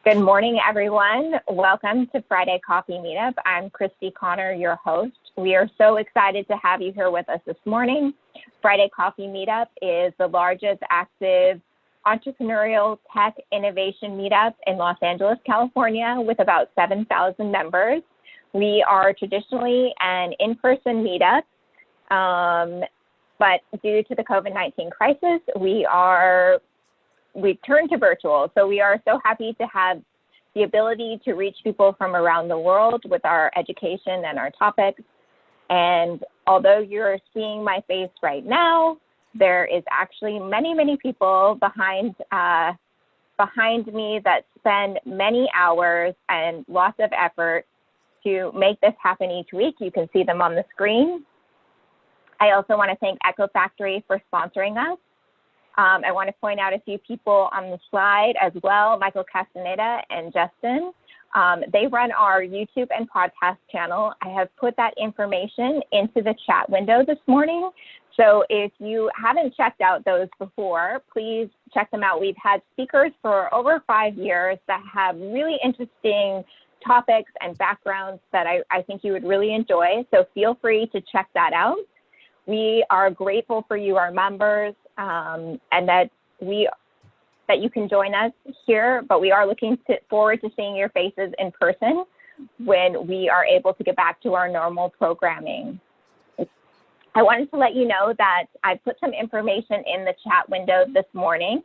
Good morning, everyone. Welcome to Friday Coffee Meetup. I'm Christy Connor, your host. We are so excited to have you here with us this morning. Friday Coffee Meetup is the largest active entrepreneurial tech innovation meetup in Los Angeles, California, with about 7,000 members. We are traditionally an in-person meetup, but due to the COVID-19 crisis, we've turned to virtual. So we are so happy to have the ability to reach people from around the world with our education and our topics. And although you're seeing my face right now, there is actually many people behind me that spend many hours and lots of effort to make this happen each week. You can see them on the screen. I also want to thank Echo Factory for sponsoring us. I want to point out a few people on the slide as well, Michael Castaneda and Justin. They run our YouTube and podcast channel. I have put that information into the chat window this morning. So if you haven't checked out those before, please check them out. We've had speakers for over 5 years that have really interesting topics and backgrounds that I think you would really enjoy. So feel free to check that out. We are grateful for you, our members, and that you can join us here, but we are looking forward to seeing your faces in person when we are able to get back to our normal programming. I wanted to let you know that I put some information in the chat window this morning.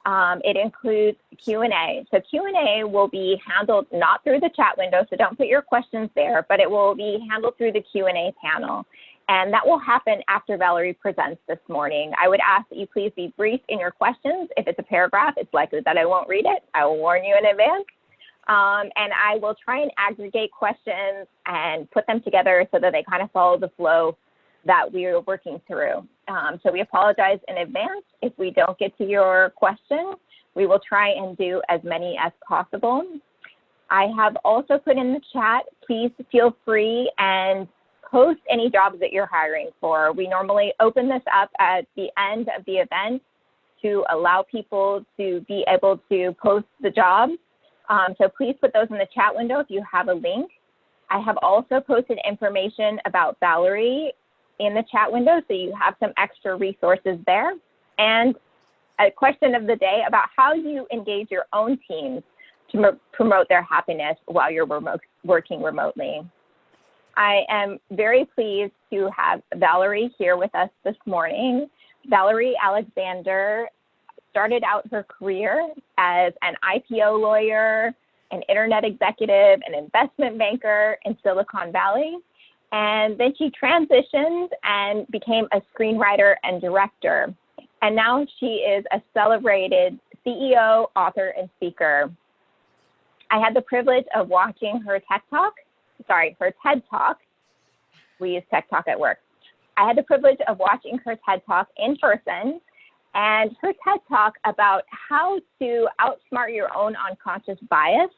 It includes Q&A. So Q&A will be handled not through the chat window, so don't put your questions there, but it will be handled through the Q&A panel. And that will happen after Valerie presents this morning. I would ask that you please be brief in your questions. If it's a paragraph, it's likely that I won't read it. I will warn you in advance. And I will try and aggregate questions and put them together so that they kind of follow the flow that we are working through. So we apologize in advance if we don't get to your question. We will try and do as many as possible. I have also put in the chat, please feel free and post any jobs that you're hiring for. We normally open this up at the end of the event to allow people to be able to post the jobs. So please put those in the chat window if you have a link. I have also posted information about Valerie in the chat window, so you have some extra resources there. And a question of the day about how you engage your own teams to promote their happiness while you're working remotely. I am very pleased to have Valerie here with us this morning. Valerie Alexander started out her career as an IPO lawyer, an internet executive, an investment banker in Silicon Valley. And then she transitioned and became a screenwriter and director. And now she is a celebrated CEO, author, and speaker. I had the privilege of watching her TED Talk. We use Tech Talk at work. I had the privilege of watching her TED Talk in person, and her TED Talk about how to outsmart your own unconscious bias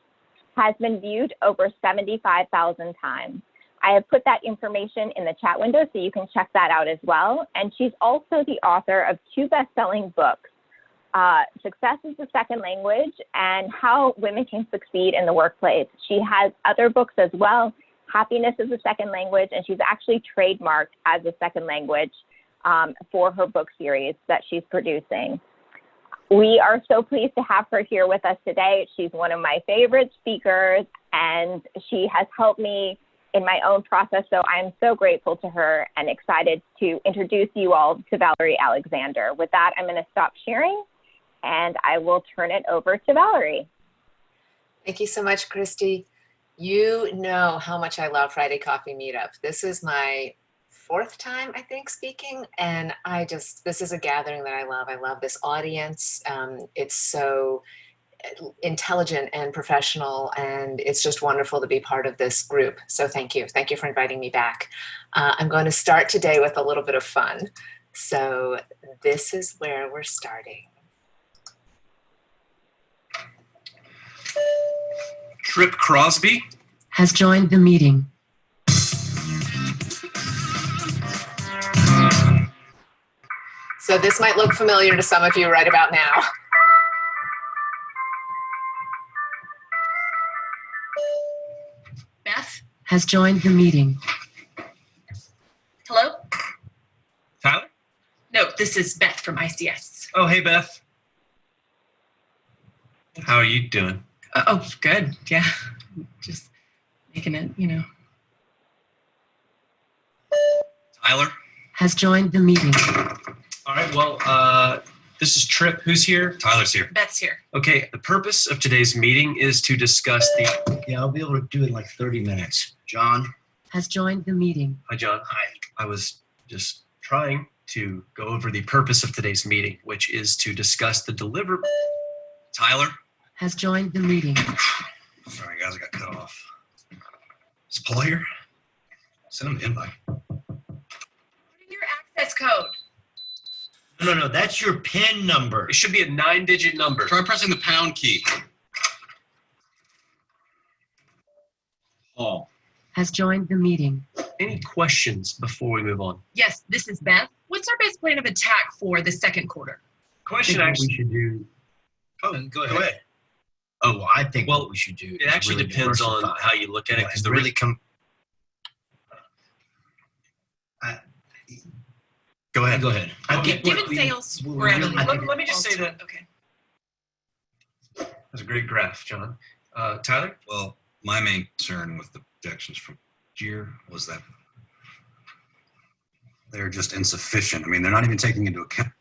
has been viewed over 75,000 times. I have put that information in the chat window so you can check that out as well. And she's also the author of 2 best-selling books, Success is the Second Language and How Women Can Succeed in the Workplace. She has other books as well, Happiness is the Second Language, and she's actually trademarked as a second language for her book series that she's producing. We are so pleased to have her here with us today. She's one of my favorite speakers, and she has helped me in my own process, so I'm so grateful to her and excited to introduce you all to Valerie Alexander. With that, I'm going to stop sharing, and I will turn it over to Valerie. Thank you so much, Christy. You know how much I love Friday Coffee Meetup. This is my 4th time, I think, speaking, and this is a gathering that I love. I love this audience. It's so intelligent and professional, and it's just wonderful to be part of this group. So thank you. Thank you for inviting me back. I'm going to start today with a little bit of fun. So this is where we're starting. Trip Crosby has joined the meeting. So this might look familiar to some of you right about now. has joined the meeting. Hello? Tyler? No, this is Beth from ICS. Oh, hey, Beth. How are you doing? Oh, good. Yeah. Just making it, Tyler? Has joined the meeting. All right, well, this is Trip. Who's here? Tyler's here. Beth's here. Okay, the purpose of today's meeting is to discuss the... Yeah, I'll be able to do it in like 30 minutes. John? Has joined the meeting. Hi, John. Hi. I was just trying to go over the purpose of today's meeting, which is to discuss the Tyler? Has joined the meeting. Sorry, guys, I got cut off. Is Paul here? Send him an invite. Your access code. No, that's your PIN number. It should be a 9-digit number. Try pressing the pound key. Paul. Has joined the meeting. Any questions before we move on? Yes, this is Beth. What's our best plan of attack for the second quarter? Question What actually... we should do. Oh, go ahead. Oh, well, I think what we should do. It actually really depends on diversify. how you look at it, because the really come. Go ahead. Go ahead. I think Given what we- sales, we we're at a really- let me just say that Okay. that's a great graph, John. Tyler? Well, my main concern with the projections from year was that they're just insufficient. I mean, they're not even taking into account.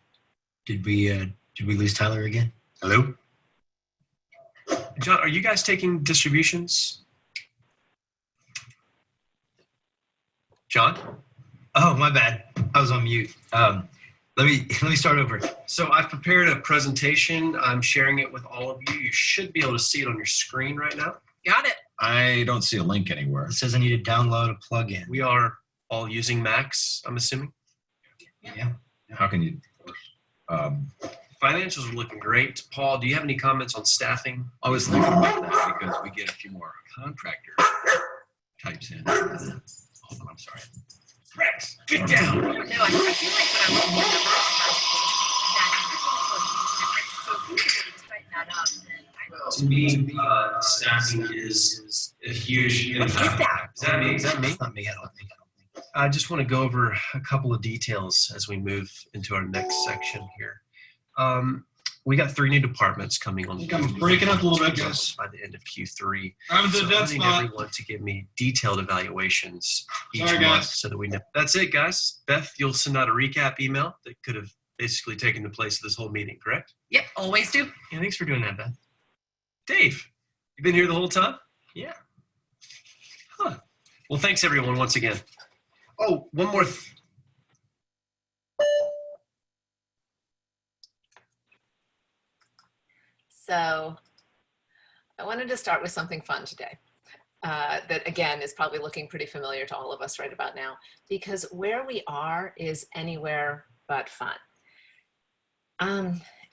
Did we lose Tyler again? Hello? John, are you guys taking distributions? John? Oh, my bad. I was on mute. Let me start over. So I've prepared a presentation. I'm sharing it with all of you. You should be able to see it on your screen right now. Got it. I don't see a link anywhere. It says I need to download a plugin. We are all using Macs, I'm assuming. Yeah. How can you? Financials are looking great. Paul, do you have any comments on staffing? I was thinking about that because we get a few more contractor types in. Hold on, I'm sorry. Rex, get down. No, I feel like when I'm looking at numbers, so if we could really tighten that up, then I know. To me, staffing is a huge impact. Is that me? Is that me? It's not me. I don't think. I just want to go over a couple of details as we move into our next section here. We got 3 new departments coming on. I'm breaking up a little bit, guys. By the end of Q3. I'm So I need everyone to give me detailed evaluations each month so that we know. That's it, guys. Beth, you'll send out a recap email that could have basically taken the place of this whole meeting, correct? Yep, always do. Yeah, thanks for doing that, Beth. Dave, you been here the whole time? Yeah. Huh. Well, thanks everyone once again. Oh, one more. So I wanted to start with something fun today. That again is probably looking pretty familiar to all of us right about now, because where we are is anywhere but fun.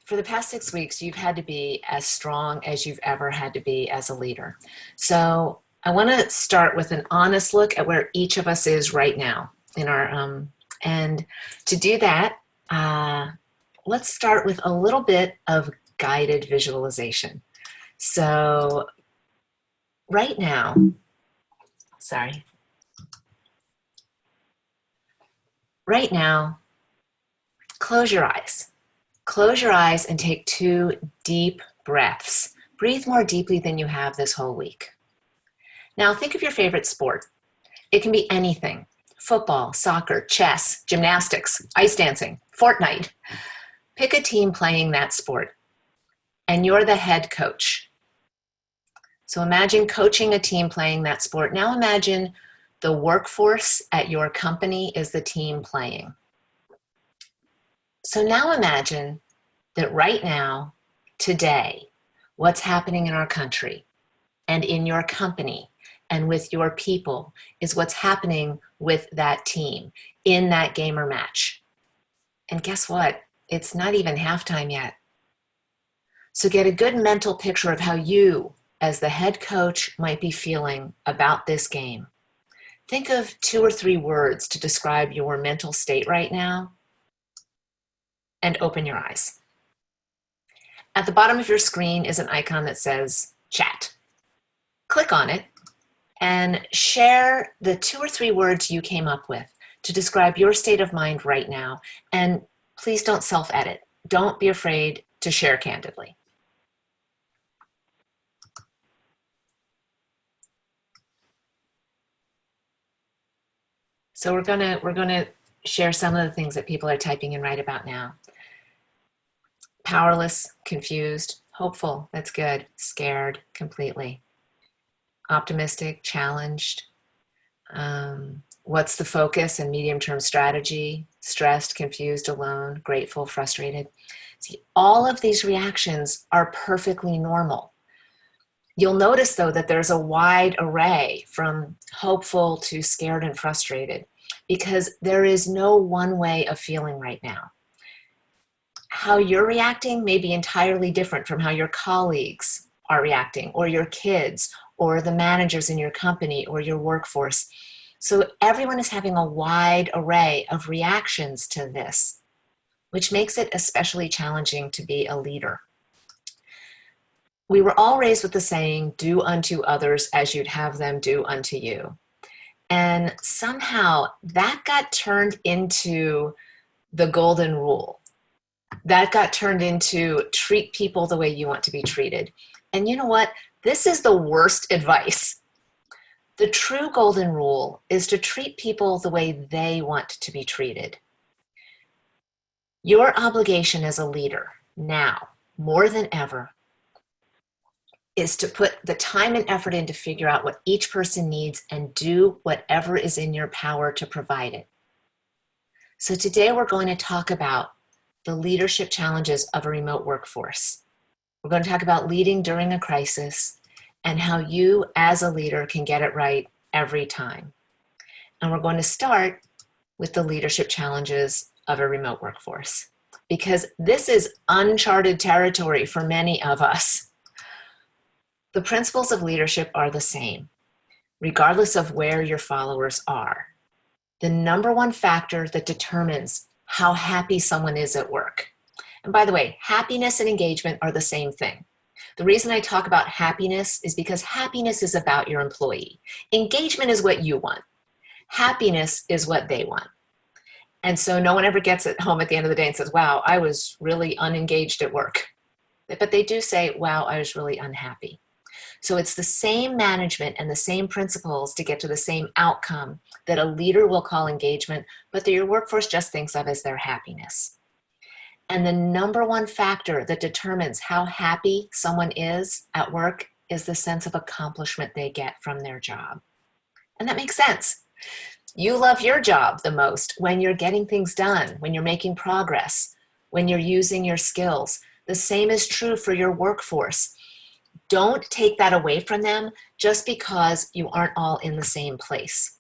For the past 6 weeks, you've had to be as strong as you've ever had to be as a leader. So I want to start with an honest look at where each of us is right now in our, and to do that, let's start with a little bit of guided visualization. So right now, right now, close your eyes. Close your eyes and take 2 deep breaths. Breathe more deeply than you have this whole week. Now think of your favorite sport. It can be anything: football, soccer, chess, gymnastics, ice dancing, Fortnite. Pick a team playing that sport, and you're the head coach. So imagine coaching a team playing that sport. Now imagine the workforce at your company is the team playing. So now imagine that right now, today, what's happening in our country and in your company and with your people is what's happening with that team in that game or match. And guess what? It's not even halftime yet. So get a good mental picture of how you, as the head coach, might be feeling about this game. Think of 2 or 3 words to describe your mental state right now, and open your eyes. At the bottom of your screen is an icon that says chat. Click on it and share the 2 or 3 words you came up with to describe your state of mind right now. And please don't self-edit. Don't be afraid to share candidly. So we're gonna share some of the things that people are typing in right about now. Powerless, confused, hopeful, that's good, scared, completely. Optimistic, challenged. What's the focus and medium-term strategy? Stressed, confused, alone, grateful, frustrated. See, all of these reactions are perfectly normal. You'll notice, though, that there's a wide array from hopeful to scared and frustrated, because there is no one way of feeling right now. How you're reacting may be entirely different from how your colleagues are reacting, or your kids, or the managers in your company, or your workforce. So everyone is having a wide array of reactions to this, which makes it especially challenging to be a leader. We were all raised with the saying, do unto others as you'd have them do unto you. And somehow that got turned into the golden rule. That got turned into treat people the way you want to be treated. And you know what? This is the worst advice. The true golden rule is to treat people the way they want to be treated. Your obligation as a leader now, more than ever, is to put the time and effort in to figure out what each person needs and do whatever is in your power to provide it. So today we're going to talk about the leadership challenges of a remote workforce. We're going to talk about leading during a crisis and how you as a leader can get it right every time. And we're going to start with the leadership challenges of a remote workforce, because this is uncharted territory for many of us. The principles of leadership are the same, regardless of where your followers are. The number one factor that determines how happy someone is at work. And by the way, happiness and engagement are the same thing. The reason I talk about happiness is because happiness is about your employee. Engagement is what you want. Happiness is what they want. And so no one ever gets it home at the end of the day and says, wow, I was really unengaged at work. But they do say, wow, I was really unhappy. So it's the same management and the same principles to get to the same outcome that a leader will call engagement, but that your workforce just thinks of as their happiness. And the number one factor that determines how happy someone is at work is the sense of accomplishment they get from their job. And that makes sense. You love your job the most when you're getting things done, when you're making progress, when you're using your skills. The same is true for your workforce. Don't take that away from them just because you aren't all in the same place.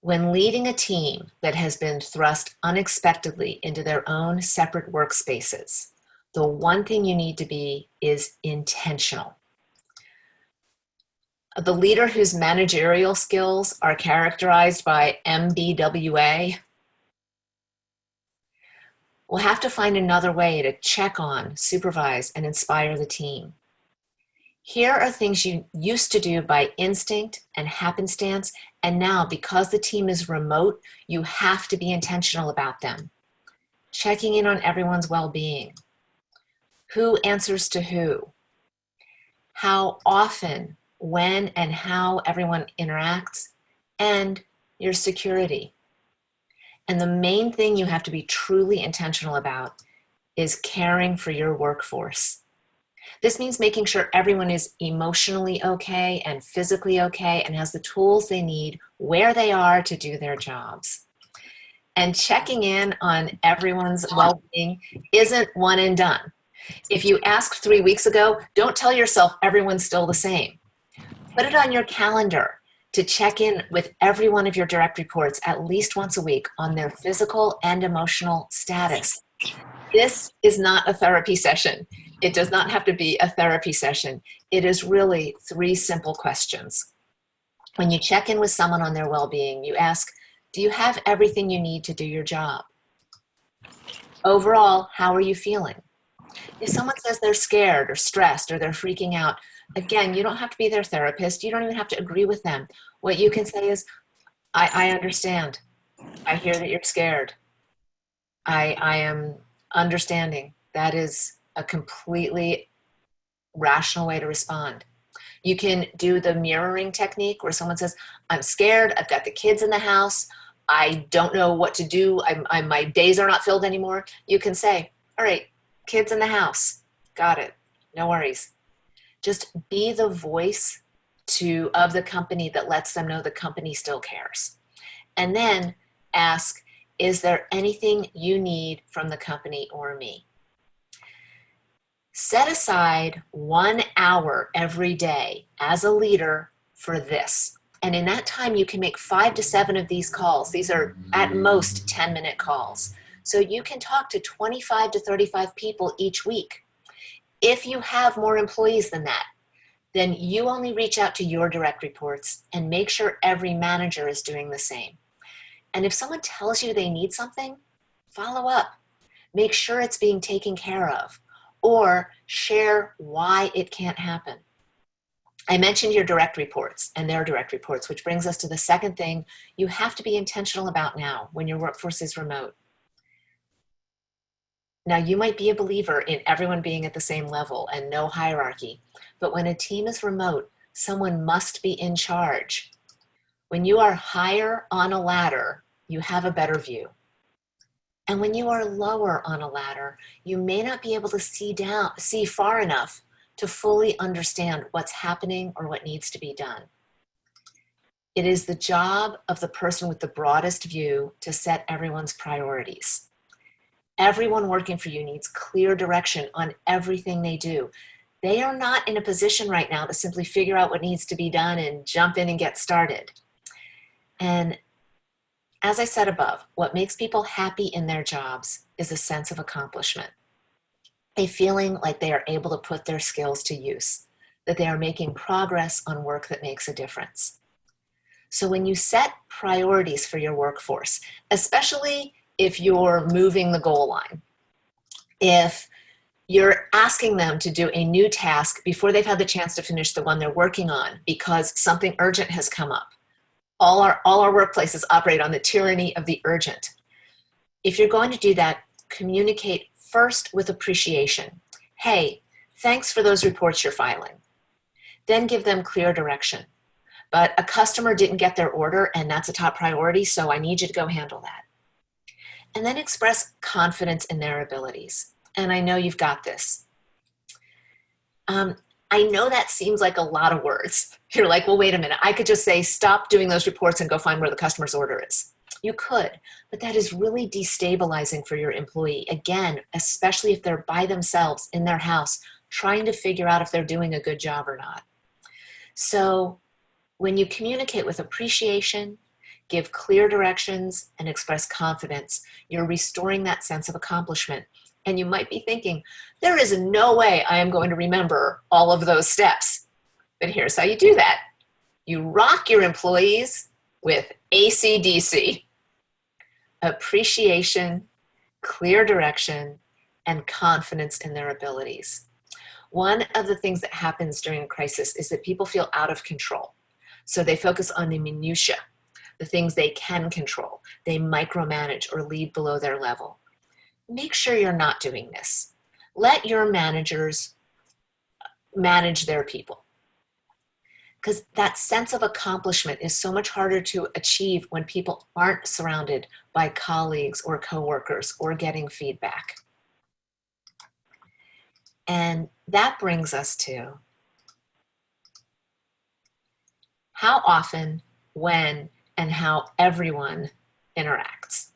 When leading a team that has been thrust unexpectedly into their own separate workspaces, the one thing you need to be is intentional. The leader whose managerial skills are characterized by MBWA will have to find another way to check on, supervise, and inspire the team. Here are things you used to do by instinct and happenstance, and now because the team is remote, you have to be intentional about them. Checking in on everyone's well-being. Who answers to who? How often, when, and how everyone interacts, and your security. And the main thing you have to be truly intentional about is caring for your workforce. This means making sure everyone is emotionally okay and physically okay and has the tools they need where they are to do their jobs. And checking in on everyone's well-being isn't one and done. If you asked 3 weeks ago, don't tell yourself everyone's still the same. Put it on your calendar to check in with every one of your direct reports at least once a week on their physical and emotional status. This is not a therapy session. It does not have to be a therapy session. It is really 3 simple questions. When you check in with someone on their well-being, you ask, do you have everything you need to do your job? Overall, how are you feeling? If someone says they're scared or stressed or they're freaking out, again, you don't have to be their therapist. You don't even have to agree with them. What you can say is, I understand. I hear that you're scared. I am understanding. That is a completely rational way to respond. You can do the mirroring technique where someone says, I'm scared. I've got the kids in the house. I don't know what to do. My days are not filled anymore. You can say, all right, kids in the house. Got it. No worries. Just be the voice of the company that lets them know the company still cares. And then ask, is there anything you need from the company or me? Set aside 1 hour every day as a leader for this. And in that time, you can make 5 to 7 of these calls. These are at most 10-minute calls. So you can talk to 25 to 35 people each week. If you have more employees than that, then you only reach out to your direct reports and make sure every manager is doing the same. And if someone tells you they need something, follow up. Make sure it's being taken care of, or share why it can't happen. I mentioned your direct reports and their direct reports, which brings us to the second thing you have to be intentional about now when your workforce is remote. Now, you might be a believer in everyone being at the same level and no hierarchy, but when a team is remote, someone must be in charge. When you are higher on a ladder, you have a better view. And when you are lower on a ladder, you may not be able to see far enough to fully understand what's happening or what needs to be done. It is the job of the person with the broadest view to set everyone's priorities. Everyone working for you needs clear direction on everything they do. They are not in a position right now to simply figure out what needs to be done and jump in and get started. And as I said above, what makes people happy in their jobs is a sense of accomplishment, a feeling like they are able to put their skills to use, that they are making progress on work that makes a difference. So when you set priorities for your workforce, especially if you're moving the goal line, if you're asking them to do a new task before they've had the chance to finish the one they're working on because something urgent has come up. All our workplaces operate on the tyranny of the urgent. If you're going to do that, communicate first with appreciation. Hey, thanks for those reports you're filing. Then give them clear direction. But a customer didn't get their order and that's a top priority, so I need you to go handle that. And then express confidence in their abilities. And I know you've got this. I know that seems like a lot of words. You're like, well, wait a minute. I could just say, stop doing those reports and go find where the customer's order is. You could, but that is really destabilizing for your employee. Again, especially if they're by themselves in their house, trying to figure out if they're doing a good job or not. So when you communicate with appreciation, give clear directions, and express confidence, you're restoring that sense of accomplishment. And you might be thinking, there is no way I am going to remember all of those steps. But here's how you do that. You rock your employees with AC/DC. Appreciation, clear direction, and confidence in their abilities. One of the things that happens during a crisis is that people feel out of control. So they focus on the minutiae, the things they can control. They micromanage or lead below their level. Make sure you're not doing this. Let your managers manage their people. Because that sense of accomplishment is so much harder to achieve when people aren't surrounded by colleagues or coworkers or getting feedback. And that brings us to how often, when, and how everyone interacts.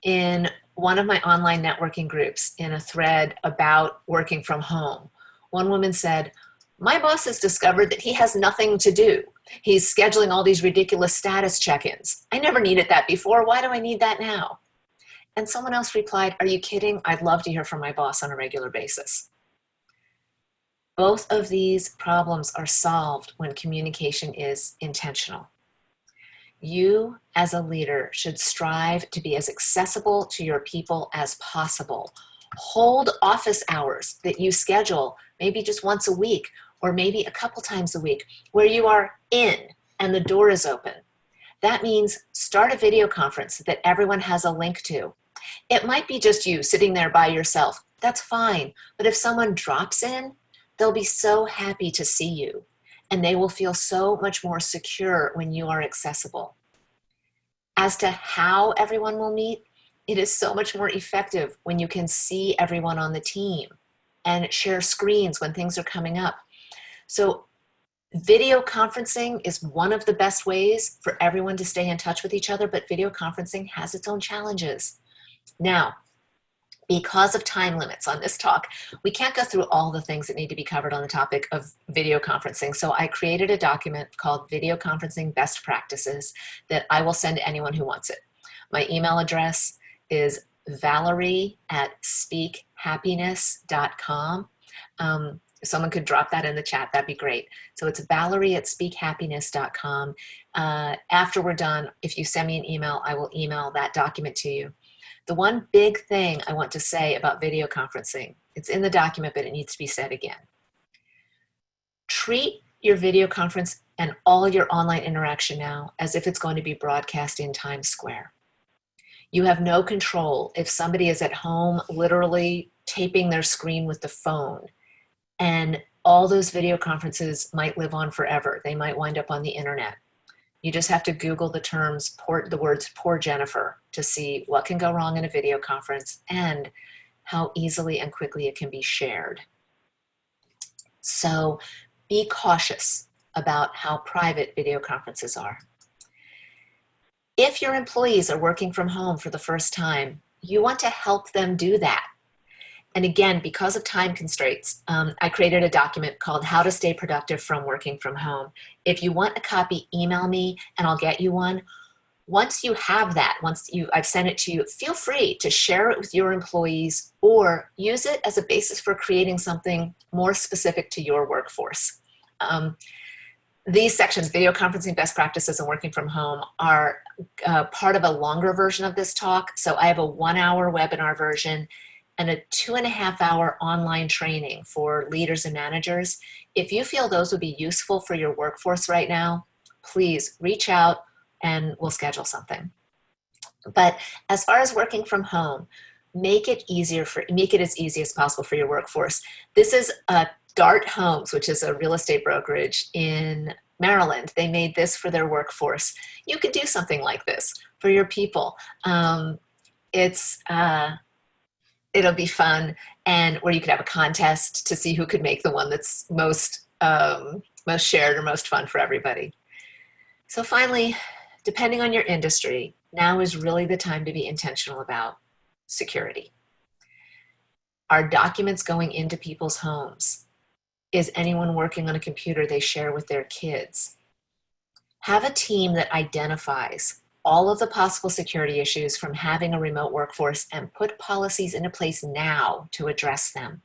In one of my online networking groups, in a thread about working from home, one woman said, my boss has discovered that he has nothing to do. He's scheduling all these ridiculous status check-ins. I never needed that before. Why do I need that now? And someone else replied, are you kidding? I'd love to hear from my boss on a regular basis. Both of these problems are solved when communication is intentional. You, as a leader, should strive to be as accessible to your people as possible, Hold office hours that you schedule, maybe just once a week or maybe a couple times a week, where you are in and the door is open. That means start a video conference that everyone has a link to. It might be just you sitting there by yourself. That's fine. But if someone drops in, they'll be so happy to see you, and they will feel so much more secure when you are accessible. As to how everyone will meet, it is so much more effective when you can see everyone on the team and share screens when things are coming up. So video conferencing is one of the best ways for everyone to stay in touch with each other, but video conferencing has its own challenges. Now, because of time limits on this talk, we can't go through all the things that need to be covered on the topic of video conferencing. So I created a document called Video Conferencing Best Practices that I will send to anyone who wants it. My email address is valerie@speakhappiness.com. If someone could drop that in the chat, that'd be great. So it's valerie@speakhappiness.com. After we're done, if you send me an email, I will email that document to you. The one big thing I want to say about video conferencing, it's in the document, but it needs to be said again. Treat your video conference and all your online interaction now as if it's going to be broadcast in Times Square. You have no control if somebody is at home literally taping their screen with the phone, and all those video conferences might live on forever. They might wind up on the internet. You just have to Google the words "poor Jennifer" to see what can go wrong in a video conference and how easily and quickly it can be shared. So be cautious about how private video conferences are. If your employees are working from home for the first time, you want to help them do that. And again, because of time constraints, I created a document called How to Stay Productive from Working from Home. If you want a copy, email me and I'll get you one. Once you have that, I've sent it to you, feel free to share it with your employees or use it as a basis for creating something more specific to your workforce. These sections, video conferencing best practices and working from home, are part of a longer version of this talk. So I have a 1-hour webinar version and a 2.5-hour online training for leaders and managers. If you feel those would be useful for your workforce right now, please reach out and we'll schedule something. But as far as working from home, make it as easy as possible for your workforce. This is Dart Homes, which is a real estate brokerage in Maryland. They made this for their workforce. You could do something like this for your people. It'll be fun, and where you could have a contest to see who could make the one that's most shared or most fun for everybody. So finally, depending on your industry, now is really the time to be intentional about security. Are documents going into people's homes? Is anyone working on a computer they share with their kids? Have a team that identifies all of the possible security issues from having a remote workforce and put policies into place now to address them.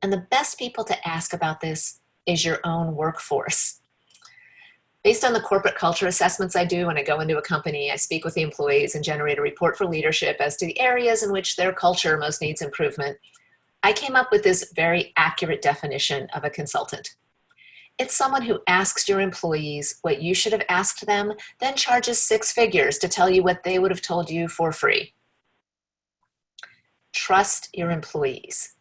And the best people to ask about this is your own workforce. Based on the corporate culture assessments I do when I go into a company, I speak with the employees and generate a report for leadership as to the areas in which their culture most needs improvement. I came up with this very accurate definition of a consultant. It's someone who asks your employees what you should have asked them, then charges 6 figures to tell you what they would have told you for free. Trust your employees.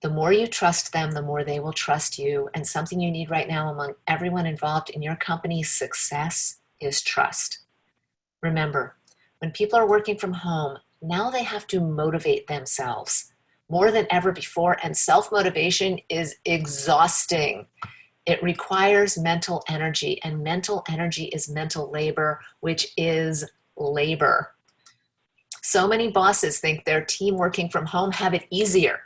The more you trust them, the more they will trust you. And something you need right now among everyone involved in your company's success is trust. Remember, when people are working from home, now they have to motivate themselves more than ever before, and self-motivation is exhausting. It requires mental energy, and mental energy is mental labor, which is labor. So many bosses think their team working from home have it easier.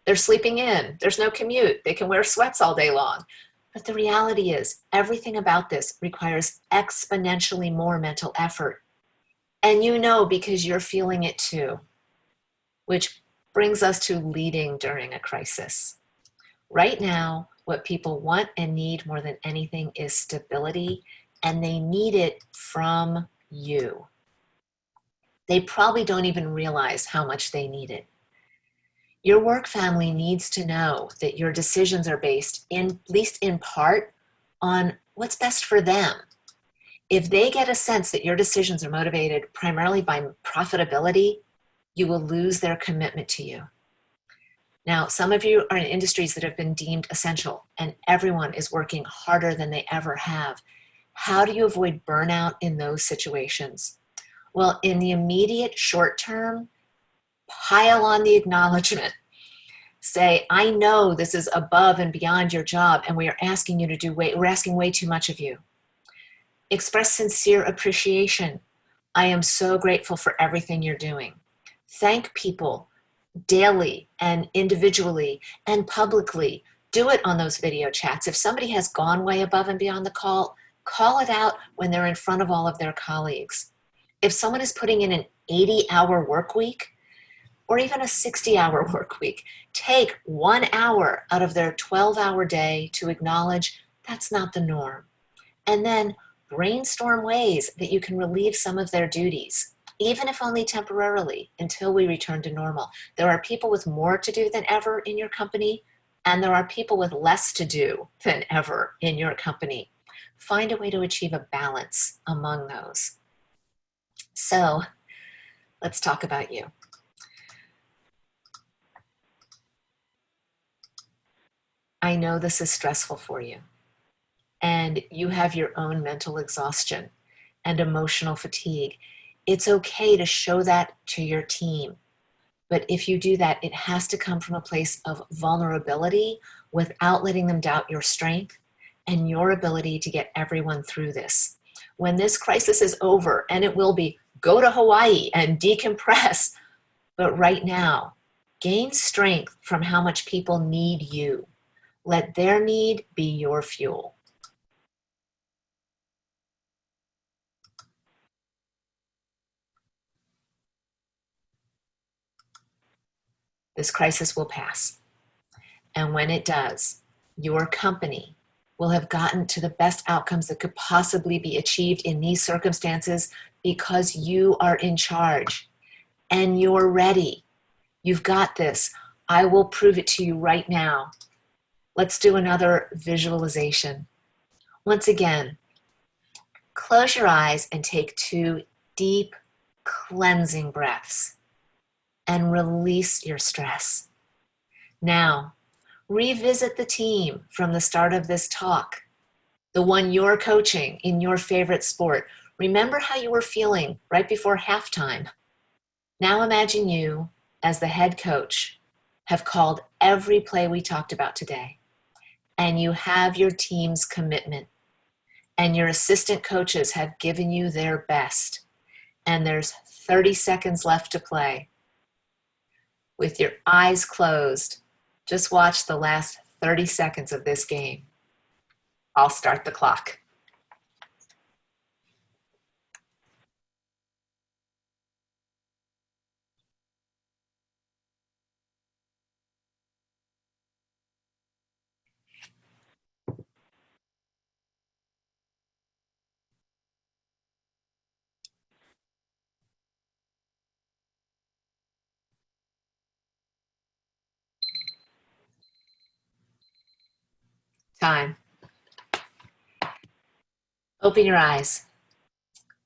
They're sleeping in, there's no commute, they can wear sweats all day long. But the reality is, everything about this requires exponentially more mental effort. And you know because you're feeling it too, which brings us to leading during a crisis. Right now, what people want and need more than anything is stability, and they need it from you. They probably don't even realize how much they need it. Your work family needs to know that your decisions are based, at least in part, on what's best for them. If they get a sense that your decisions are motivated primarily by profitability, you will lose their commitment to you. Now, some of you are in industries that have been deemed essential, and everyone is working harder than they ever have. How do you avoid burnout in those situations? Well, in the immediate short term, pile on the acknowledgement. Say, I know this is above and beyond your job, and we are asking you to do we're asking way too much of you. Express sincere appreciation. I am so grateful for everything you're doing. Thank people daily and individually and publicly. Do it on those video chats. If somebody has gone way above and beyond the call it out when they're in front of all of their colleagues. If someone is putting in an 80-hour work week, or even a 60-hour work week, take 1 hour out of their 12-hour day to acknowledge that's not the norm. And then brainstorm ways that you can relieve some of their duties, even if only temporarily, until we return to normal. There are people with more to do than ever in your company, and there are people with less to do than ever in your company. Find a way to achieve a balance among those. So let's talk about you. I know this is stressful for you, and you have your own mental exhaustion and emotional fatigue. It's okay to show that to your team, but if you do that, it has to come from a place of vulnerability without letting them doubt your strength and your ability to get everyone through this. When this crisis is over, and it will be, go to Hawaii and decompress, but right now, gain strength from how much people need you. Let their need be your fuel. This crisis will pass. And when it does, your company will have gotten to the best outcomes that could possibly be achieved in these circumstances because you are in charge and you're ready. You've got this. I will prove it to you right now. Let's do another visualization. Once again, close your eyes and take 2 deep, cleansing breaths and release your stress. Now, revisit the team from the start of this talk, the one you're coaching in your favorite sport. Remember how you were feeling right before halftime. Now imagine you, as the head coach, have called every play we talked about today, and you have your team's commitment, and your assistant coaches have given you their best, and there's 30 seconds left to play. With your eyes closed, just watch the last 30 seconds of this game. I'll start the clock. Time. Open your eyes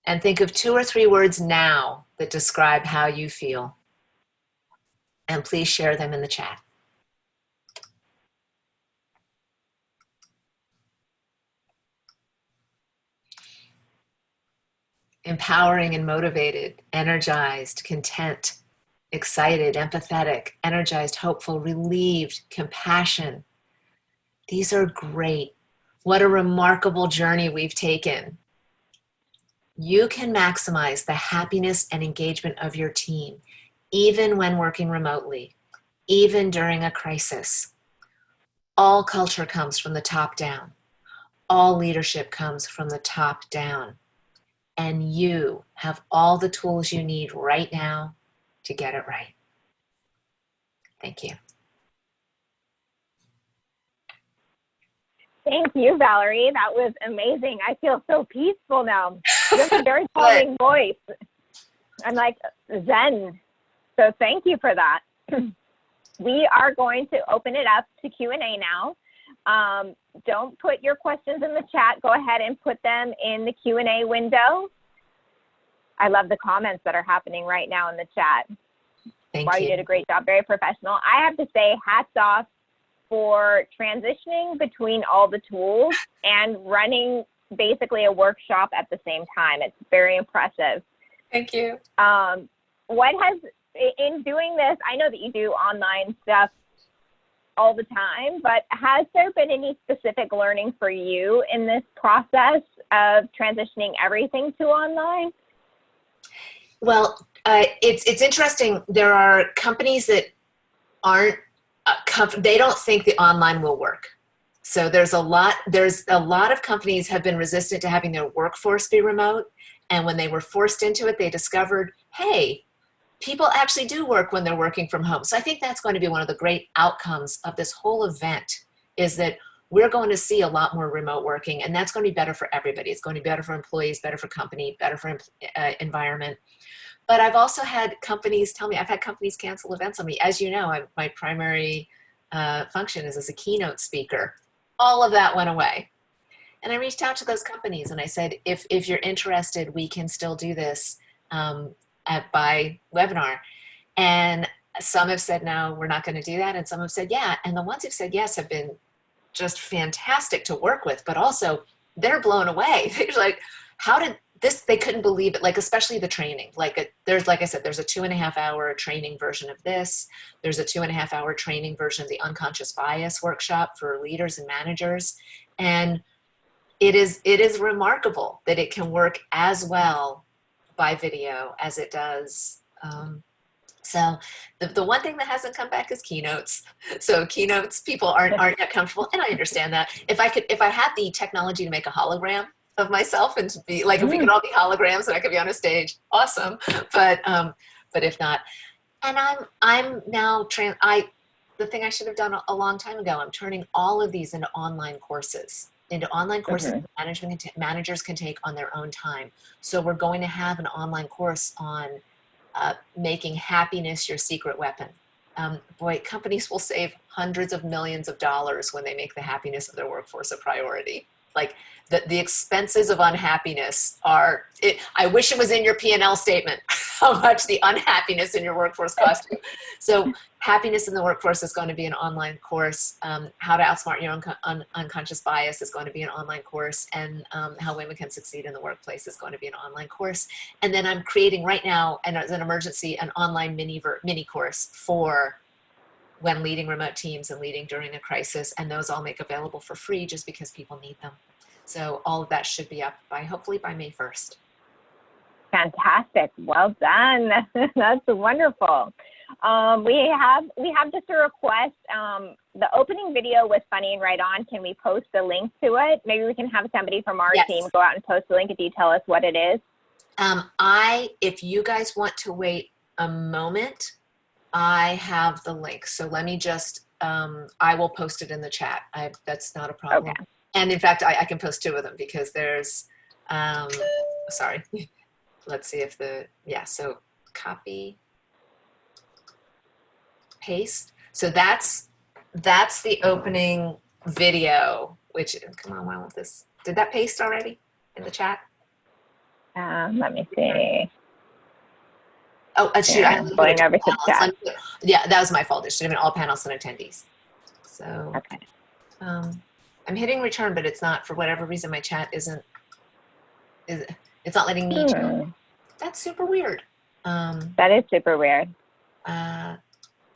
and think of 2 or 3 words now that describe how you feel. And please share them in the chat. Empowering and motivated, energized, content, excited, empathetic, energized, hopeful, relieved, compassion. These are great. What a remarkable journey we've taken. You can maximize the happiness and engagement of your team, even when working remotely, even during a crisis. All culture comes from the top down. All leadership comes from the top down. And you have all the tools you need right now to get it right. Thank you. Thank you, Valerie. That was amazing. I feel so peaceful now. You have a very calming voice. I'm like Zen. So thank you for that. we are going to open it up to Q&A now. Don't put your questions in the chat. Go ahead and put them in the Q&A window. I love the comments that are happening right now in the chat. Thank Wow, you. you did a great job. Very professional. I have to say, hats off for transitioning between all the tools and running basically a workshop at the same time. It's very impressive. Thank you. What has, in doing this, I know that you do online stuff all the time, but has there been any specific learning for you in this process of transitioning everything to online? Well, it's interesting. There are companies that aren't, they don't think the online will work. So there's a lot of companies have been resistant to having their workforce be remote. And when they were forced into it, they discovered, hey, people actually do work when they're working from home. So I think that's going to be one of the great outcomes of this whole event, is that we're going to see a lot more remote working, and that's going to be better for everybody. It's going to be better for employees, better for company, better for environment. But I've also had companies tell me, I've had companies cancel events on me. As you know, my primary function is as a keynote speaker. All of that went away. And I reached out to those companies and I said, if you're interested, we can still do this by webinar. And some have said, no, we're not going to do that. And some have said, yeah. And the ones who've said yes have been just fantastic to work with, but also they're blown away. They're like, how did this, they couldn't believe it. Like, especially the training, there's, like I said, there's a 2.5-hour training version of this. There's a 2.5-hour training version of the unconscious bias workshop for leaders and managers. And it is remarkable that it can work as well by video as it does. So the one thing that hasn't come back is keynotes. So keynotes, people aren't yet comfortable, and I understand that. If I had the technology to make a hologram of myself and to be like, if we could all be holograms and I could be on a stage, awesome. But if not, and I'm now the thing I should have done a long time ago, I'm turning all of these into online courses. Managers can take on their own time. So we're going to have an online course on making happiness your secret weapon. Boy, companies will save hundreds of millions of dollars when they make the happiness of their workforce a priority. Like the expenses of unhappiness are, I wish it was in your P&L statement, how much the unhappiness in your workforce costs you. So happiness in the workforce is going to be an online course. How to outsmart your unconscious bias is going to be an online course. And how women can succeed in the workplace is going to be an online course. And then I'm creating right now, and as an emergency, an online mini course for when leading remote teams and leading during a crisis. And those I'll make available for free just because people need them. So all of that should be up hopefully by May 1st. Fantastic. Well done. That's wonderful. We have just a request. The opening video was funny and right on. Can we post a link to it? Maybe we can have somebody from our team go out and post the link if you tell us what it is. If you guys want to wait a moment, I have the link. So let me just, I will post it in the chat. That's not a problem. Okay. And in fact, I can post 2 of them because there's, sorry. Let's see if so copy, paste. So that's the opening video, which, come on, why won't this, did that paste already in the chat? Let me see. Oh, shoot, yeah, I'm going over to the chat. Yeah, that was my fault. It should have been all panelists and attendees. So, okay. I'm hitting return, but it's not, for whatever reason, my chat it's not letting me. That's super weird. That is super weird.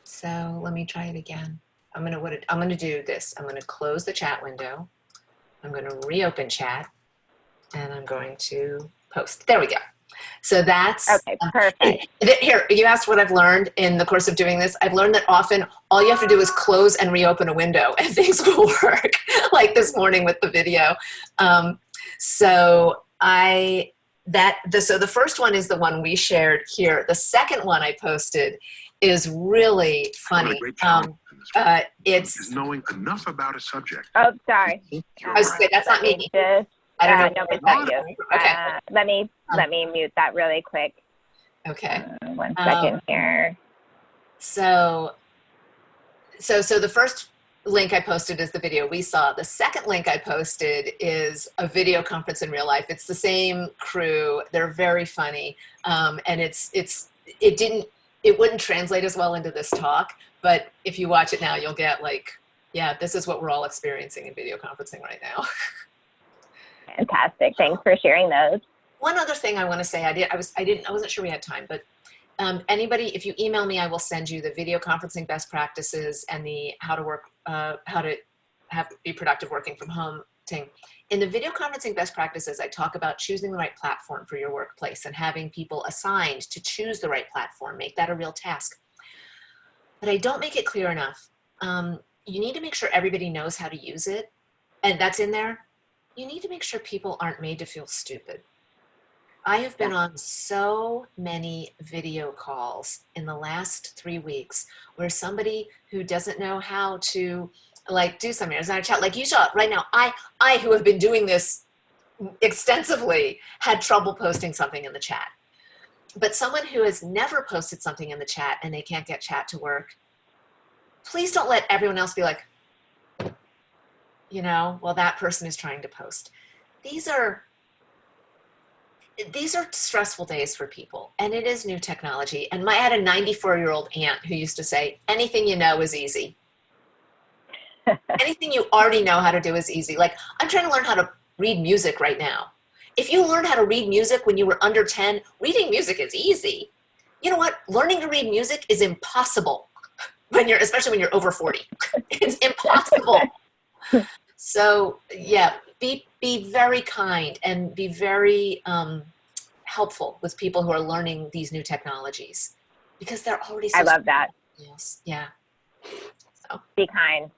So let me try it again. I'm gonna do this. I'm gonna close the chat window. I'm gonna reopen chat, and I'm going to post. There we go. So that's okay. Perfect. Here, you asked what I've learned in the course of doing this. I've learned that often all you have to do is close and reopen a window, and things will work. Like this morning with the video. So the first one is the one we shared here. The second one I posted is really funny. It's knowing enough about a subject. Oh, sorry. I was saying, that's not me. I don't know. No, it's not you. Okay. Let me mute that really quick. Okay. 1 second here. So So the first link I posted is the video we saw. The second link I posted is a video conference in real life. It's the same crew. They're very funny. And it wouldn't translate as well into this talk, but if you watch it now, you'll get like, yeah, this is what we're all experiencing in video conferencing right now. Fantastic. Thanks for sharing those. One other thing I want to say, I wasn't sure we had time, but anybody, if you email me, I will send you the video conferencing best practices and the how to be productive working from home thing. In the video conferencing best practices, I talk about choosing the right platform for your workplace and having people assigned to choose the right platform, make that a real task. But I don't make it clear enough. You need to make sure everybody knows how to use it, and that's in there. You need to make sure people aren't made to feel stupid. I have been on so many video calls in the last 3 weeks where somebody who doesn't know how to like do something, there's not a chat, like you saw right now, I who have been doing this extensively had trouble posting something in the chat. But someone who has never posted something in the chat and they can't get chat to work, please don't let everyone else be like, you know, well, that person is trying to post. These are stressful days for people, and it is new technology. And I had a 94-year-old aunt who used to say, anything you know is easy. Anything you already know how to do is easy. Like, I'm trying to learn how to read music right now. If you learned how to read music when you were under 10, reading music is easy. You know what? Learning to read music is impossible especially when you're over 40. It's impossible. So yeah, be very kind and be very helpful with people who are learning these new technologies, because they're already so I love that. Yes. Yeah. So. Be kind.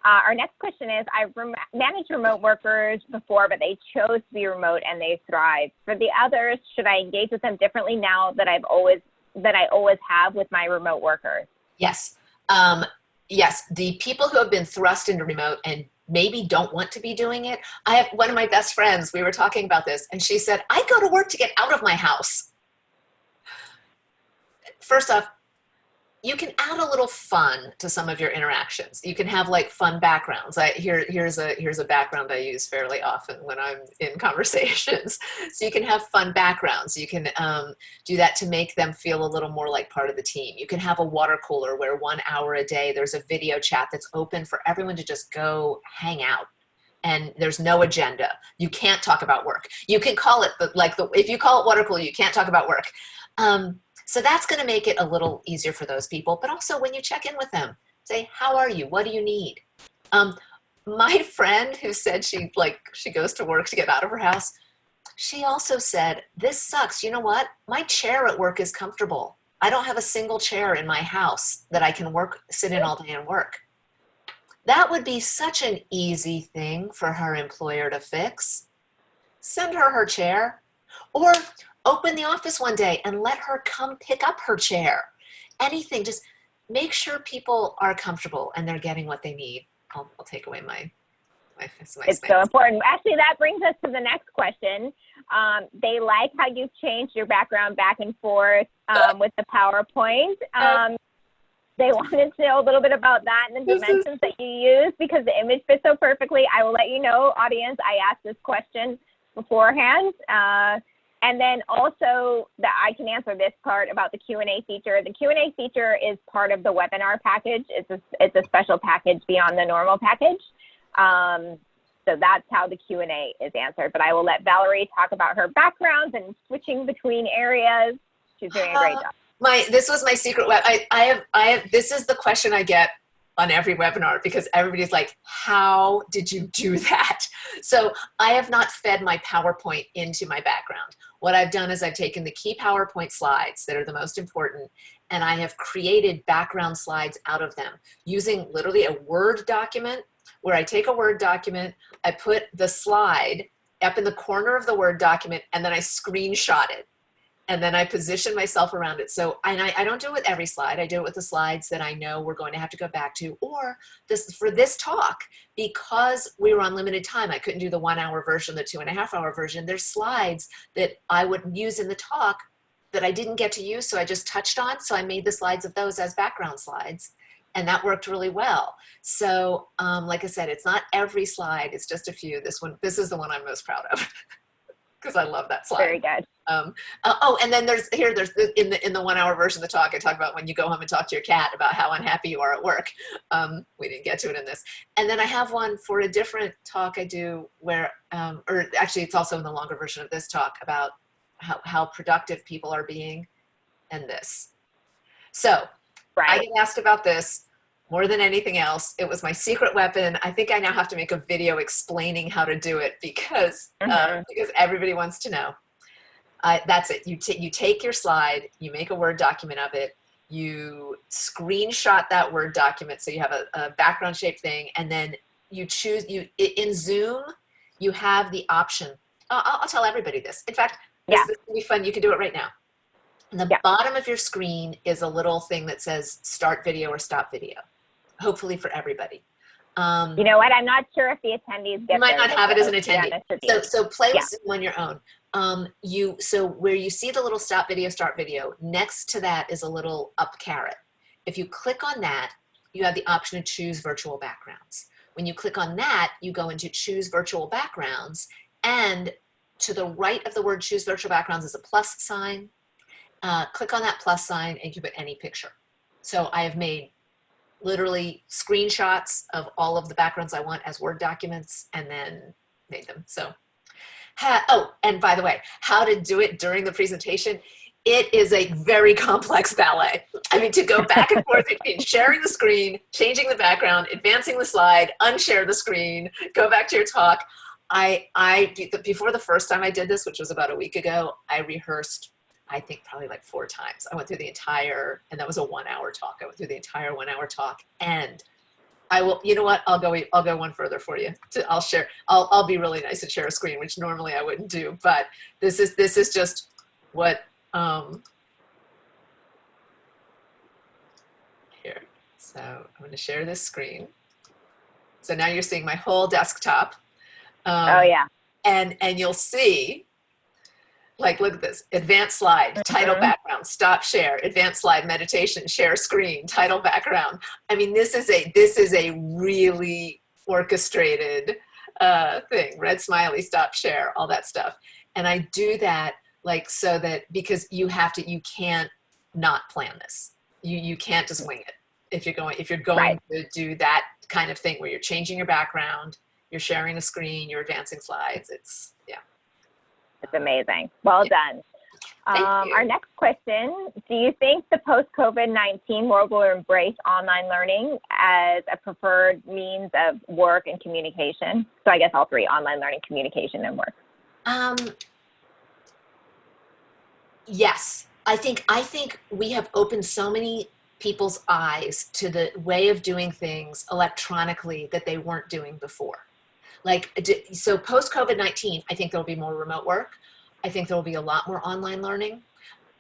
Our next question is, I've managed remote workers before, but they chose to be remote and they thrive. For the others, should I engage with them differently now that I always have with my remote workers? Yes. Yes. The people who have been thrust into remote and maybe don't want to be doing it. I have one of my best friends, we were talking about this, and she said, I go to work to get out of my house. First off, you can add a little fun to some of your interactions. You can have like fun backgrounds. Here's a background I use fairly often when I'm in conversations. So you can have fun backgrounds. You can do that to make them feel a little more like part of the team. You can have a water cooler where 1 hour a day there's a video chat that's open for everyone to just go hang out. And there's no agenda. You can't talk about work. You can call it if you call it water cooler, you can't talk about work. So that's going to make it a little easier for those people. But also when you check in with them, say, how are you? What do you need? My friend who said she goes to work to get out of her house, she also said, this sucks. You know what? My chair at work is comfortable. I don't have a single chair in my house that I can sit in all day and work. That would be such an easy thing for her employer to fix. Send her chair. Or open the office one day and let her come pick up her chair. Anything, just make sure people are comfortable and they're getting what they need. I'll take away my it's space. So important. Actually, that brings us to the next question. They like how you've changed your background back and forth with the PowerPoint. They wanted to know a little bit about that and the dimensions that you use, because the image fits so perfectly. I will let you know, audience, I asked this question beforehand. And then also that I can answer this part about the Q&A feature. The Q&A feature is part of the webinar package. It's a special package beyond the normal package. So that's how the Q&A is answered. But I will let Valerie talk about her backgrounds and switching between areas. She's doing a great job. This was my secret web. I have this is the question I get on every webinar, because everybody's like, how did you do that? So I have not fed my PowerPoint into my background. What I've done is I've taken the key PowerPoint slides that are the most important, and I have created background slides out of them using literally a Word document, where I take a Word document, I put the slide up in the corner of the Word document, and then I screenshot it. And then I position myself around it. So I don't do it with every slide. I do it with the slides that I know we're going to have to go back to. Or for this talk, because we were on limited time, I couldn't do the 1 hour version, the 2.5 hour version. There's slides that I would use in the talk that I didn't get to use, so I just touched on. So I made the slides of those as background slides. And that worked really well. So like I said, it's not every slide, it's just a few. This is the one I'm most proud of because I love that slide. Very good. And then there's in the 1 hour version of the talk, I talk about when you go home and talk to your cat about how unhappy you are at work. We didn't get to it in this. And then I have one for a different talk I do where, or actually it's also in the longer version of this talk about how productive people are being and this. So I get asked about this more than anything else. It was my secret weapon. I think I now have to make a video explaining how to do it because everybody wants to know. That's it. You take your slide, you make a Word document of it, you screenshot that Word document so you have a background shaped thing, and then you choose, in Zoom, you have the option. I'll tell everybody this. In fact, this will be fun. You can do it right now. In the bottom of your screen is a little thing that says start video or stop video, hopefully for everybody. You know what? I'm not sure if the attendees get you might not have it as an attendee. So play with Zoom on your own. So where you see the little stop video, start video, next to that is a little up caret. If you click on that, you have the option to choose virtual backgrounds. When you click on that, you go into choose virtual backgrounds, and to the right of the word choose virtual backgrounds is a plus sign. Click on that plus sign and you can put any picture. So I have made literally screenshots of all of the backgrounds I want as Word documents and then made them. So, and by the way, how to do it during the presentation, it is a very complex ballet. I mean, to go back and forth between sharing the screen, changing the background, advancing the slide, unshare the screen, go back to your talk. Before the first time I did this, which was about a week ago, I rehearsed, I think probably like 4 times. I went through the entire, and that was a 1 hour talk. I went through the entire 1 hour talk, and I will, you know what? I'll go one further for you. I'll be really nice and share a screen, which normally I wouldn't do, but this is just what, here. So I'm going to share this screen. So now you're seeing my whole desktop. Oh yeah. And you'll see, like, look at this, advanced slide, title background, stop share, advanced slide, meditation, share screen, title background. I mean, this is a really orchestrated thing, red smiley, stop share, all that stuff. And I do that like so that, because you can't not plan this. You can't just wing it. If you're going to do that kind of thing where you're changing your background, you're sharing a screen, you're advancing slides, it's amazing. Well done. Our next question, do you think the post-COVID-19 world will embrace online learning as a preferred means of work and communication? So I guess all three, online learning, communication, and work. Yes, I think we have opened so many people's eyes to the way of doing things electronically that they weren't doing before. So post-COVID-19, I think there'll be more remote work. I think there'll be a lot more online learning.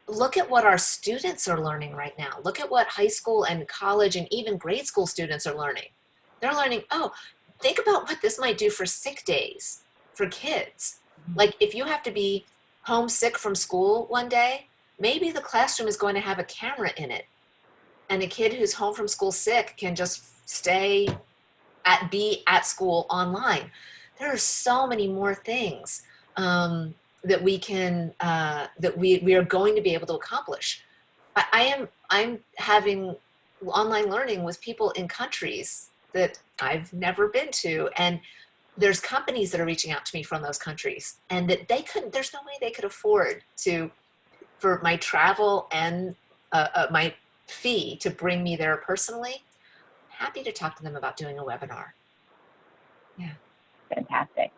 Look at what our students are learning right now. Look at what high school and college and even grade school students are learning. They're learning, think about what this might do for sick days for kids. Like if you have to be homesick from school one day, maybe the classroom is going to have a camera in it. And a kid who's home from school sick can just be at school online. There are so many more things that we can that we are going to be able to accomplish. I'm having online learning with people in countries that I've never been to, and there's companies that are reaching out to me from those countries, and that there's no way they could afford for my travel and my fee to bring me there personally. Happy to talk to them about doing a webinar. Yeah. Fantastic.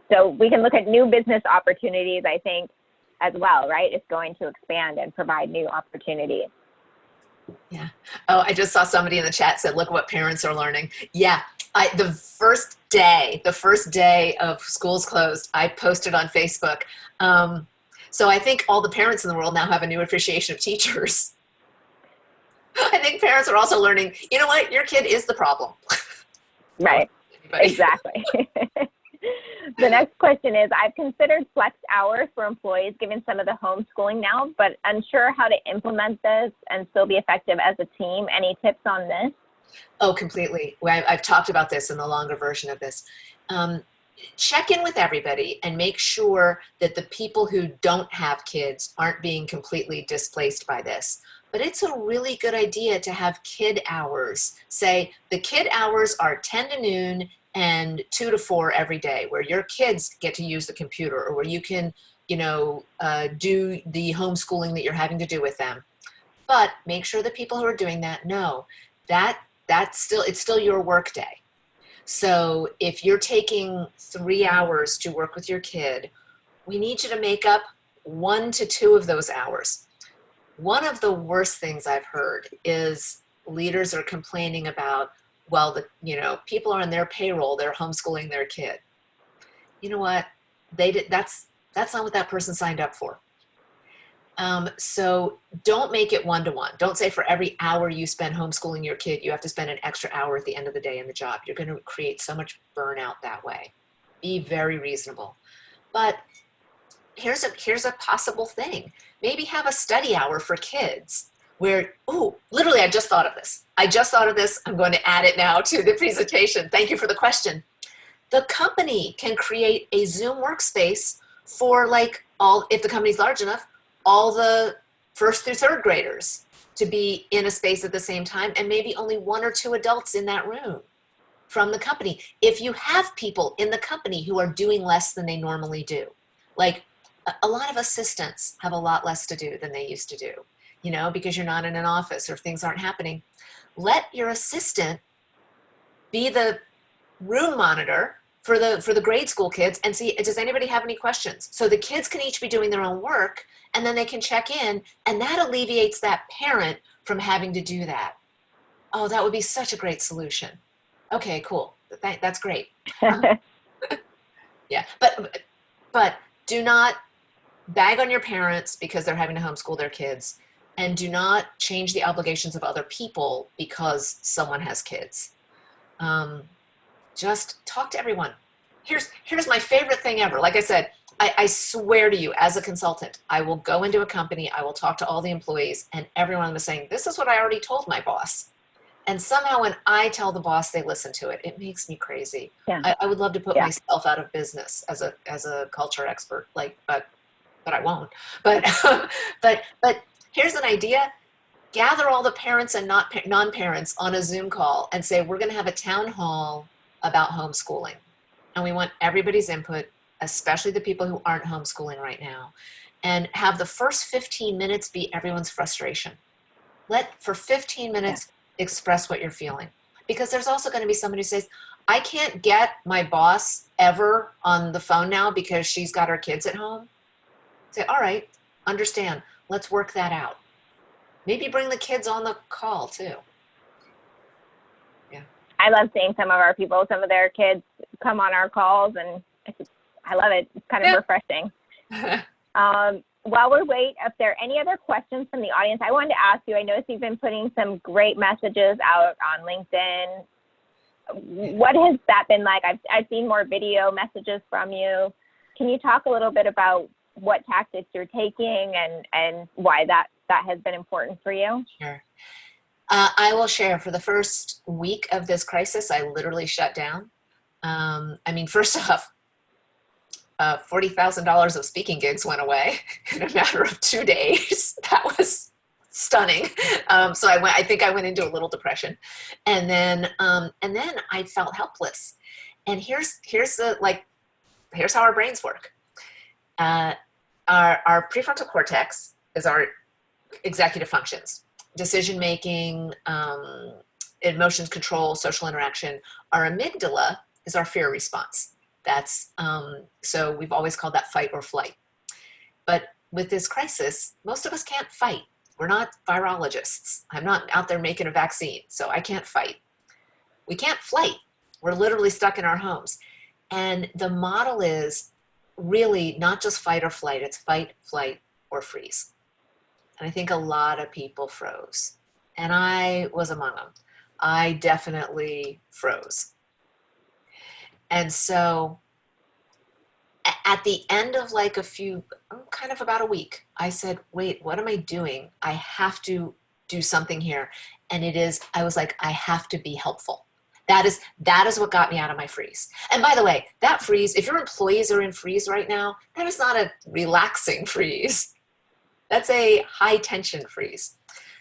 So we can look at new business opportunities, I think, as well, right? It's going to expand and provide new opportunities. Yeah. Oh, I just saw somebody in the chat said, look what parents are learning. Yeah. The first day of schools closed, I posted on Facebook. So I think all the parents in the world now have a new appreciation of teachers. I think parents are also learning, you know what, your kid is the problem. Right, exactly. The next question is, I've considered flex hours for employees given some of the homeschooling now, but unsure how to implement this and still be effective as a team. Any tips on this? Oh, completely. I've talked about this in the longer version of this. Check in with everybody and make sure that the people who don't have kids aren't being completely displaced by this. But it's a really good idea to have kid hours. Say the kid hours are 10 to noon and 2 to 4 every day, where your kids get to use the computer, or where you can, do the homeschooling that you're having to do with them. But make sure the people who are doing that know that it's still your work day. So if you're taking 3 hours to work with your kid, we need you to make up 1 to 2 of those hours. One of the worst things I've heard is leaders are complaining about, well, people are on their payroll, they're homeschooling their kid. You know what? That's not what that person signed up for. So don't make it 1-to-1. Don't say for every hour you spend homeschooling your kid, you have to spend an extra hour at the end of the day in the job. You're going to create so much burnout that way. Be very reasonable. But here's a possible thing. Maybe have a study hour for kids where, literally, I just thought of this. I'm going to add it now to the presentation. Thank you for the question. The company can create a Zoom workspace for if the company's large enough, all the 1st through 3rd graders to be in a space at the same time, and maybe only 1 or 2 adults in that room from the company. If you have people in the company who are doing less than they normally do, like a lot of assistants have a lot less to do than they used to do, because you're not in an office or things aren't happening. Let your assistant be the room monitor for the grade school kids and see, does anybody have any questions? So the kids can each be doing their own work, and then they can check in, and that alleviates that parent from having to do that. Oh, that would be such a great solution. Okay, cool. That's great. Yeah, but do not bag on your parents because they're having to homeschool their kids, and do not change the obligations of other people because someone has kids. Just talk to everyone. Here's my favorite thing ever. Like I said, I swear to you, as a consultant, I will go into a company, I will talk to all the employees, and everyone was saying, this is what I already told my boss. And somehow when I tell the boss, they listen to it. It makes me crazy. Yeah. I would love to put myself out of business as a culture expert, but I won't. But here's an idea. Gather all the parents and non-parents on a Zoom call and say, we're going to have a town hall about homeschooling. And we want everybody's input, especially the people who aren't homeschooling right now. And have the first 15 minutes be everyone's frustration. For 15 minutes, express what you're feeling. Because there's also going to be somebody who says, I can't get my boss ever on the phone now because she's got her kids at home. Say, all right, understand. Let's work that out. Maybe bring the kids on the call too. Yeah. I love seeing some of their kids come on our calls, and I love it. It's kind of refreshing. While we wait, if there are any other questions from the audience, I wanted to ask you, I noticed you've been putting some great messages out on LinkedIn. What has that been like? I've seen more video messages from you. Can you talk a little bit about what tactics you're taking and why that has been important for you? Sure. I will share. For the first week of this crisis, I literally shut down. First off, $40,000 of speaking gigs went away in a matter of 2 days. That was stunning. So I think I went into a little depression, and then I felt helpless. And here's how our brains work. Our prefrontal cortex is our executive functions, decision making, emotions control, social interaction. Our amygdala is our fear response. That's so we've always called that fight or flight. But with this crisis, most of us can't fight. We're not virologists. I'm not out there making a vaccine, so I can't fight. We can't flight. We're literally stuck in our homes. And the model is really not just fight or flight, it's fight, flight, or freeze. And I think a lot of people froze. And I was among them. I definitely froze. And so at the end of like about a week, I said, wait, what am I doing? I have to do something here. And I was like, I have to be helpful. That is what got me out of my freeze. And by the way, that freeze, if your employees are in freeze right now, that is not a relaxing freeze. That's a high tension freeze.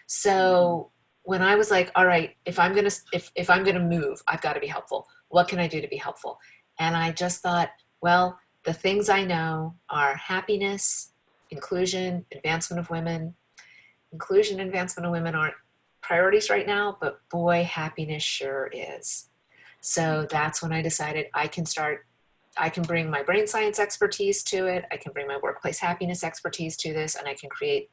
So when I was like, all right, if I'm gonna move, I've got to be helpful. What can I do to be helpful? And I just thought, well, the things I know are happiness, inclusion, advancement of women. Inclusion and advancement of women aren't priorities right now, but boy, happiness sure is. So that's when I decided I can bring my brain science expertise to it. I can bring my workplace happiness expertise to this, and I can create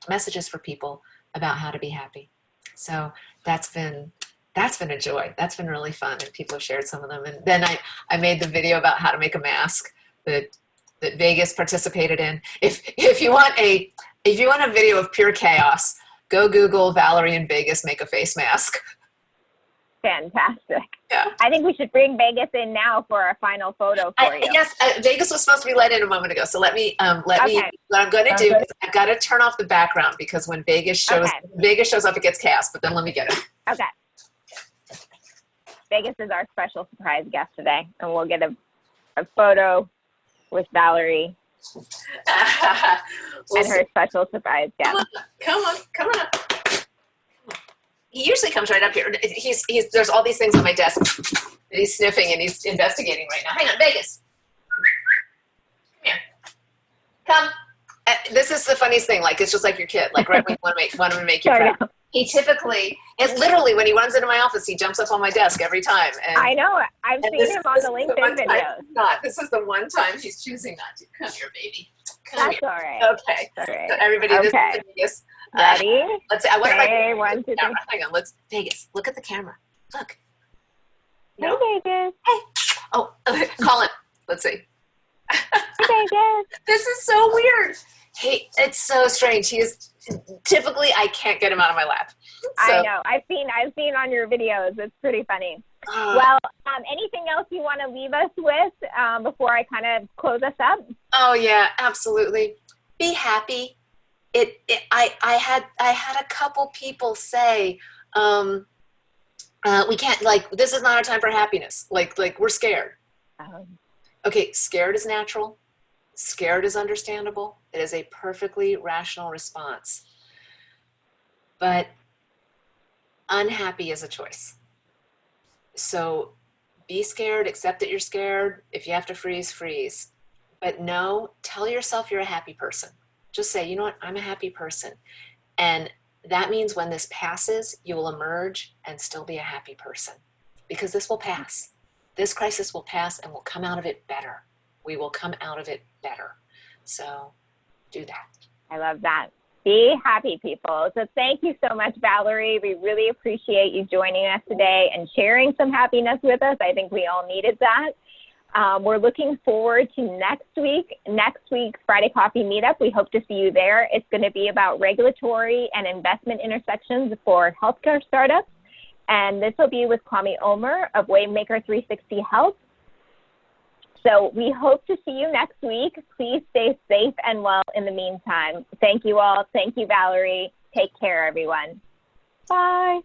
messages for people about how to be happy. So that's been a joy. That's been really fun, and people have shared some of them. And then I made the video about how to make a mask that Vegas participated in. If you want a video of pure chaos, go Google Valerie in Vegas make a face mask. Fantastic. Yeah. I think we should bring Vegas in now for our final photo for you. Yes, Vegas was supposed to be let in a moment ago. So let me, what I'm going to do is I've got to turn off the background because when Vegas shows up, it gets chaos, but then let me get it. Okay. Vegas is our special surprise guest today, and we'll get a photo with Valerie and her special surprise guest. Come on up. He usually comes right up here. There's all these things on my desk that he's sniffing and he's investigating right now. Hang on, Vegas. Come here. Come. This is the funniest thing. Like, it's just like your kid. Like, right when you want to make you proud. He typically, literally, when he runs into my office, he jumps up on my desk every time. And, I know. I've seen him on the LinkedIn videos. This is the one time he's choosing not to. Come here, baby. That's all right. Okay. All right. So everybody, this is Vegas. Ready? Let's see. I wonder if I can 1, 2, 3. Hang on. Vegas. Look at the camera. Look. Hey, Vegas. Hey. Oh, call him. Let's see. Hey, Vegas. This is so weird. It's so strange. He is typically I can't get him out of my lap. So, I know. I've seen on your videos. It's pretty funny. Well, anything else you want to leave us with before I kind of close us up? Oh yeah, absolutely. Be happy. I had a couple people say, we can't, like, this is not our time for happiness. Like we're scared. Okay, scared is natural. Scared is understandable. It is a perfectly rational response. But unhappy is a choice. So be scared, accept that you're scared. If you have to freeze, freeze. But no, tell yourself you're a happy person. Just say, you know what, I'm a happy person. And that means when this passes, you will emerge and still be a happy person. Because this will pass. This crisis will pass and we'll come out of it better. We will come out of it better. So do that. I love that. Be happy, people. So thank you so much, Valerie. We really appreciate you joining us today and sharing some happiness with us. I think we all needed that. We're looking forward to next week's Friday Coffee Meetup. We hope to see you there. It's going to be about regulatory and investment intersections for healthcare startups. And this will be with Kwame Omer of Waymaker 360 Health. So we hope to see you next week. Please stay safe and well in the meantime. Thank you all. Thank you, Valerie. Take care, everyone. Bye.